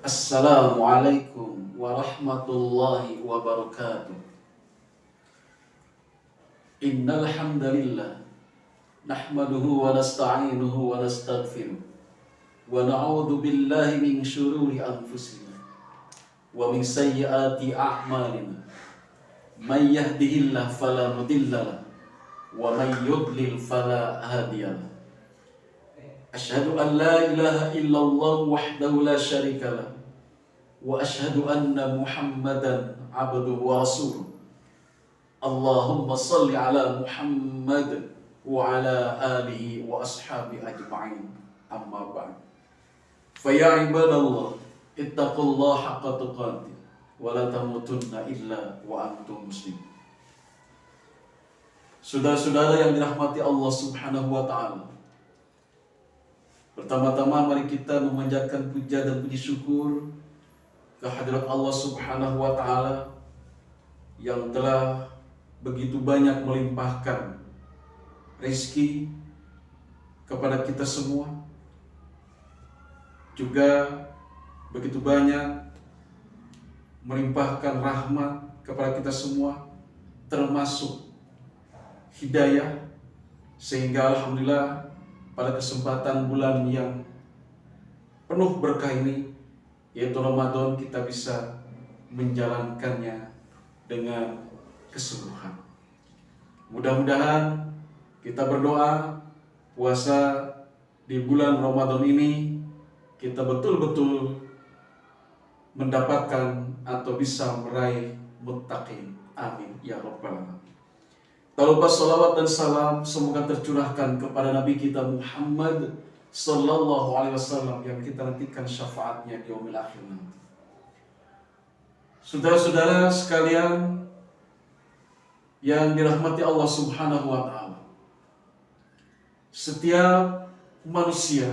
Assalamualaikum warahmatullahi wabarakatuh. Innal hamdalillah nahmaduhu wa nasta'inuhu wa nastaghfiruh wa na'udzu billahi min syururi anfusina wa min sayyiati a'malina. May yahdihillahu fala mudilla lahu wa may yudlil fala hadiya lahu. Asyhadu an la ilaha illallah wahdahu la syarika lah wa asyhadu anna Muhammadan abduhu wa rasuluh. Allahumma salli ala Muhammad wa ala alihi wa ashabi ajma'in. Amma ba'd. Fa ya ibadallah ittaqullaha haqqa tuqatih wa la tamutunna illa wa antum muslimun. Saudara-saudara yang dirahmati Allah Subhanahu wa taala, pertama-tama mari kita memanjatkan puja dan puji syukur kehadirat Allah Subhanahu wa taala yang telah begitu banyak melimpahkan rezeki kepada kita semua. Juga begitu banyak melimpahkan rahmat kepada kita semua, termasuk hidayah, sehingga alhamdulillah pada kesempatan bulan yang penuh berkah ini, yaitu Ramadan, kita bisa menjalankannya dengan kesungguhan. Mudah-mudahan kita berdoa puasa di bulan Ramadan ini kita betul-betul mendapatkan atau bisa meraih muttaqin. Amin ya rabbal alamin. Tak lupa salawat dan salam semoga tercurahkan kepada Nabi kita Muhammad sallallahu alaihi wasallam yang kita nantikan syafaatnya di yaumil akhir nanti. Saudara-saudara sekalian yang dirahmati Allah Subhanahu wa taala, setiap manusia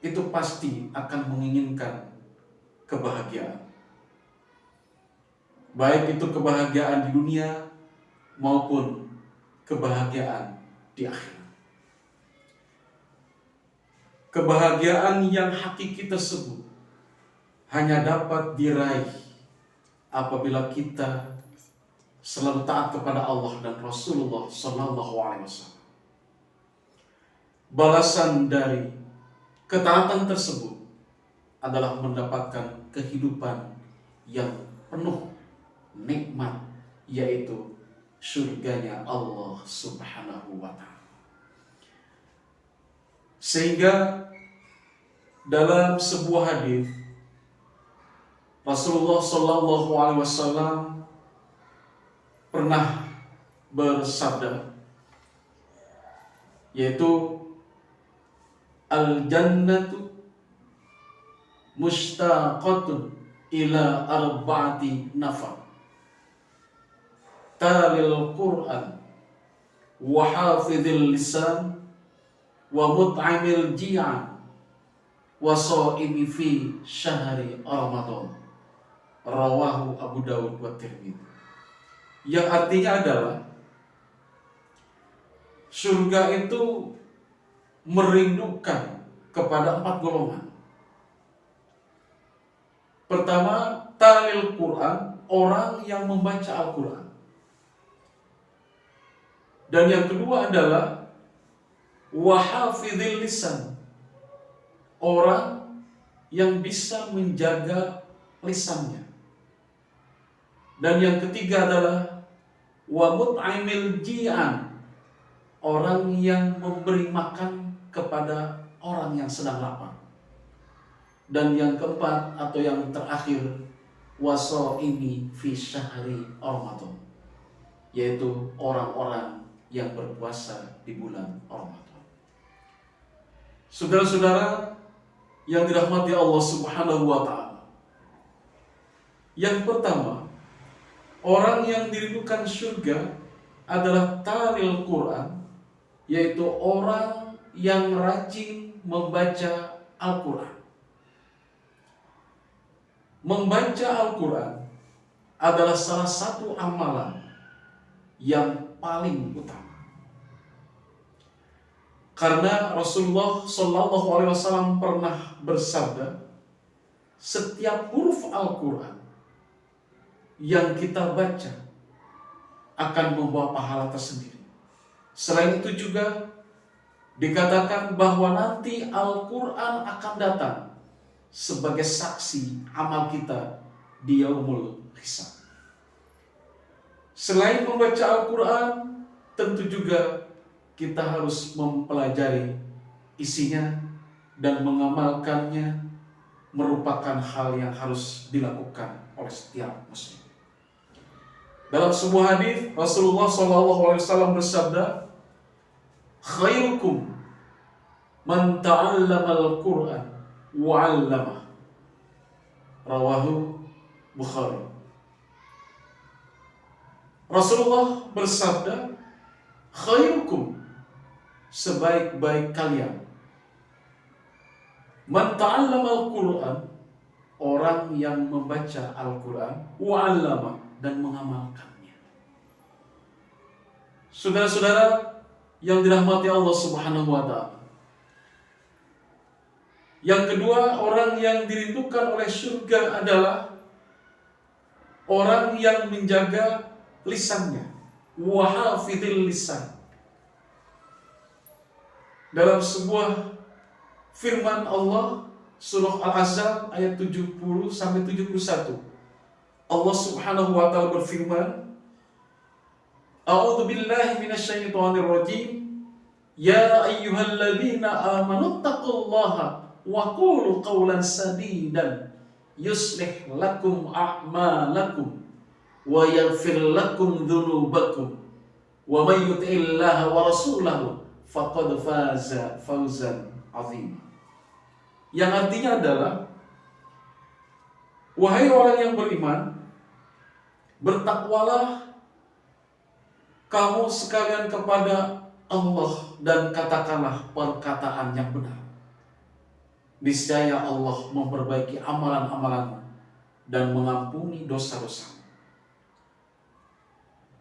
itu pasti akan menginginkan kebahagiaan. Baik itu kebahagiaan di dunia maupun kebahagiaan di akhirat. Kebahagiaan yang hakiki tersebut hanya dapat diraih apabila kita selalu taat kepada Allah dan Rasulullah Sallallahu Alaihi Wasallam. Balasan dari ketaatan tersebut adalah mendapatkan kehidupan yang penuh nikmat, yaitu surganya Allah Subhanahu wa ta'ala. Sehingga dalam sebuah hadis Rasulullah Sallallahu Alaihi Wasallam pernah bersabda, yaitu al-jannatu mushtaqatun ila arba'ati nafar, talil Qur'an wa hafidhil lisan wa mut'imil ji'an wa sha'imi fi syahri Ramadan. Rawahu Abu Dawud wa Tirmidzi. Yang artinya adalah surga itu merindukan kepada 4 golongan. Pertama, talil Quran, orang yang membaca Al-Quran. Dan yang kedua adalah wahafidhil lisan, orang yang bisa menjaga lisannya. Dan yang ketiga adalah wa mut'imil ji'an, orang yang memberi makan kepada orang yang sedang lapar. Dan yang keempat atau yang terakhir waso'imi fi syahri Ramadan, yaitu orang-orang yang berpuasa di bulan Ramadan. Saudara-saudara yang dirahmati Allah Subhanahu wa ta'ala, yang pertama, orang yang dirindukan surga adalah talil Quran, yaitu orang yang rajin membaca Al-Quran. Membaca Al-Quran adalah salah satu amalan yang paling utama. Karena Rasulullah Shallallahu Alaihi Wasallam pernah bersabda, setiap huruf Al-Quran yang kita baca akan membawa pahala tersendiri. Selain itu juga dikatakan bahwa nanti Al-Quran akan datang sebagai saksi amal kita di yaumul hisab. Selain membaca Al-Quran, tentu juga kita harus mempelajari isinya dan mengamalkannya, merupakan hal yang harus dilakukan oleh setiap muslim. Dalam sebuah hadis Rasulullah SAW bersabda, khairukum man ta'allama al-Qur'an wa 'allamah. Rawahu Bukhari. Rasulullah bersabda, khairukum, sebaik-baik kalian, man ta'allama al-Qur'an, orang yang membaca Al-Quran, wa 'allamah, dan mengamalkannya. Saudara-saudara yang dirahmati Allah Subhanahu wa Ta'ala, yang kedua, orang yang dirindukan oleh surga adalah orang yang menjaga lisannya, wa hafidhil lisan. Dalam sebuah firman Allah surah Al-Ahzab ayat 70 sampai 71, Allah Subhanahu wa Ta'ala berfirman, A'udzu billahi minasyaitonir rajim. Ya ayyuhalladzina amanu taqullaha wa qulu qawlan sadidan yuslih lakum a'malakum wa yaghfir lakum dzunubakum wa may yuti'illaha wa rasulahu faqad faza fawzan 'azima. Yang artinya adalah, wahai orang yang beriman, bertakwalah kamu sekalian kepada Allah dan katakanlah perkataan yang benar. Niscaya Allah memperbaiki amalan-amalanmu dan mengampuni dosa-dosamu.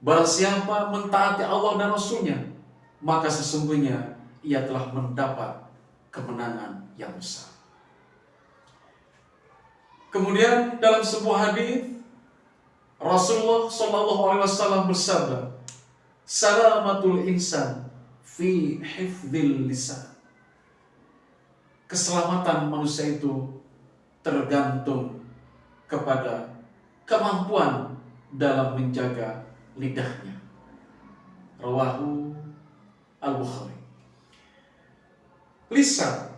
Barang siapa mentaati Allah dan Rasulnya, maka sesungguhnya ia telah mendapat kemenangan yang besar. Kemudian dalam sebuah hadis Rasulullah SAW bersabda, salamatul insan fi hifdzil lisan. Keselamatan manusia itu tergantung kepada kemampuan dalam menjaga lidahnya. Rawahu Al-Bukhari. Lisan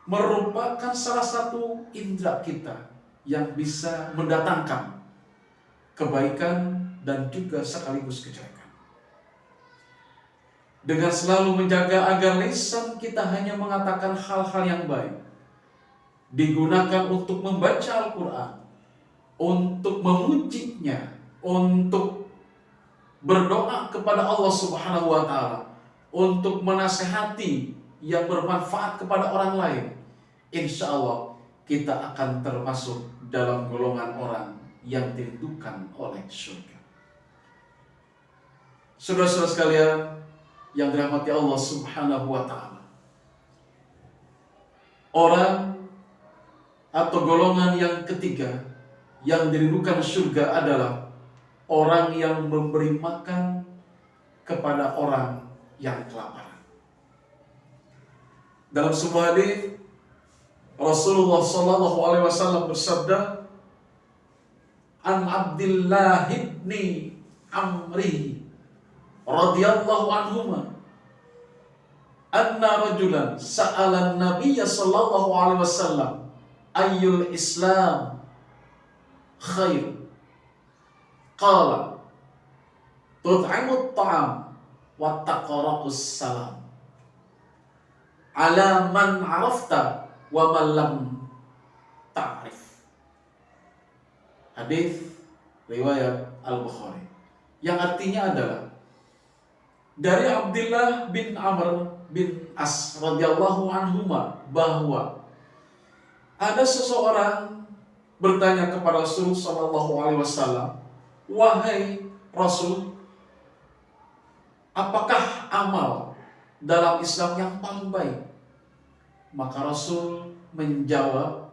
merupakan salah satu indera kita yang bisa mendatangkan kebaikan dan juga sekaligus kejelekan. Dengan selalu menjaga agar lisan kita hanya mengatakan hal-hal yang baik, digunakan untuk membaca Al-Quran, untuk memujinya, untuk berdoa kepada Allah Subhanahu wa Ta'ala, untuk menasehati yang bermanfaat kepada orang lain, insya Allah kita akan termasuk dalam golongan orang yang dirindukan oleh surga. Saudara-saudara sekalian yang dirahmati Allah Subhanahu wa Ta'ala, orang atau golongan yang ketiga yang dirindukan surga adalah orang yang memberi makan kepada orang yang kelaparan. Dalam sebuah hadis Rasulullah SAW bersabda, An Abdillah ibni Amri radhiyallahu anhuma anna rajulan sa'ala an-nabiy sallallahu alaihi wasallam ayyul islam khair, qala tud'imut ta'am wa taqra'us salam ala man 'arafta wa man lam ta'rif. Hadis riwayat Al-Bukhari, yang artinya adalah dari Abdullah bin Amr bin As radhiyallahu anhuma bahwa ada seseorang bertanya kepada Rasul sallallahu alaihi wasallam, wahai Rasul, apakah amal dalam Islam yang paling baik? Maka Rasul menjawab,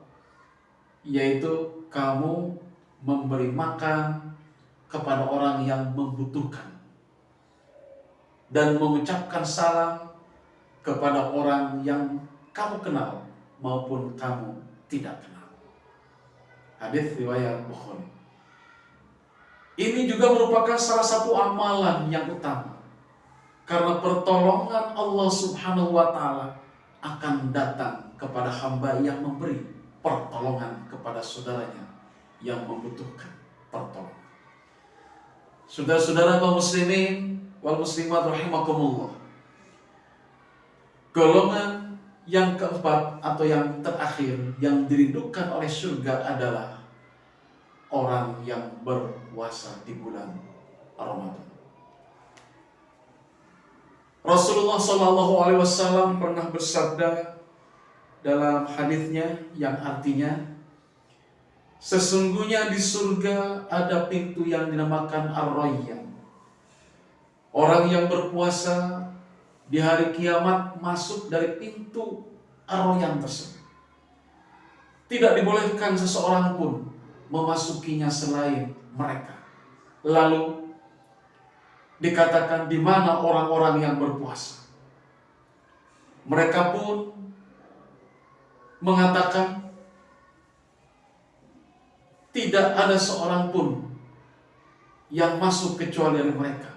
yaitu kamu memberi makan kepada orang yang membutuhkan dan mengucapkan salam kepada orang yang kamu kenal maupun kamu tidak kenal. Hadis riwayat Bukhari. Ini juga merupakan salah satu amalan yang utama, karena pertolongan Allah Subhanahu wa Ta'ala akan datang kepada hamba yang memberi pertolongan kepada saudaranya yang membutuhkan pertolongan. Saudara-saudara kaum muslimin wal muslimat rahimakumullah, golongan yang keempat atau yang terakhir yang dirindukan oleh surga adalah orang yang berpuasa di bulan Ramadan. Rasulullah SAW pernah bersabda dalam hadisnya yang artinya, sesungguhnya di surga ada pintu yang dinamakan Ar-Rayyan. Orang yang berpuasa di hari kiamat masuk dari pintu Ar-Rayyan tersebut. Tidak dibolehkan seseorang pun memasukinya selain mereka. Lalu dikatakan di mana orang-orang yang berpuasa. Mereka pun mengatakan tidak ada seorang pun yang masuk kecuali dari mereka.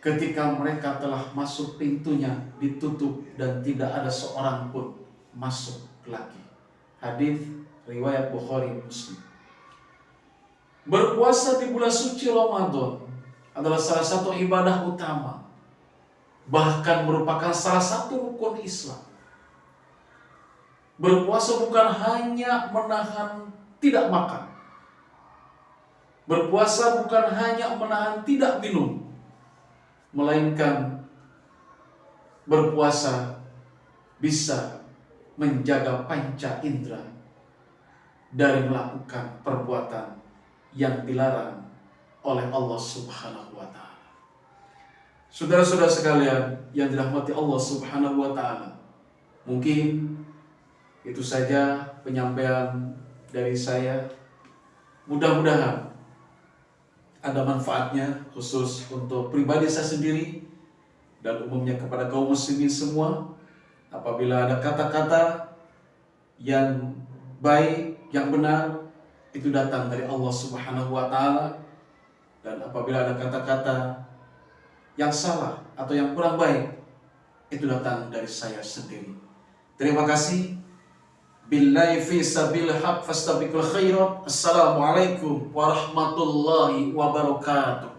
Ketika mereka telah masuk, pintunya ditutup dan tidak ada seorang pun masuk lagi. Hadis riwayat Bukhari Muslim. Berpuasa di bulan suci Ramadan adalah salah satu ibadah utama, bahkan merupakan salah satu rukun Islam. Berpuasa bukan hanya menahan tidak makan. Berpuasa bukan hanya menahan tidak minum, melainkan berpuasa bisa menjaga panca indera dari melakukan perbuatan yang dilarang oleh Allah Subhanahu wa Ta'ala. Saudara-saudara sekalian yang dirahmati Allah Subhanahu wa Ta'ala, mungkin itu saja penyampaian dari saya. Mudah-mudahan ada manfaatnya, khusus untuk pribadi saya sendiri dan umumnya kepada kaum muslimin semua. Apabila ada kata-kata yang baik, yang benar, itu datang dari Allah Subhanahu wa Ta'ala. Dan apabila ada kata-kata yang salah atau yang kurang baik, itu datang dari saya sendiri. Terima kasih. Billahi fi sabil haq fastabiqul khairat. Assalamualaikum warahmatullahi wabarakatuh.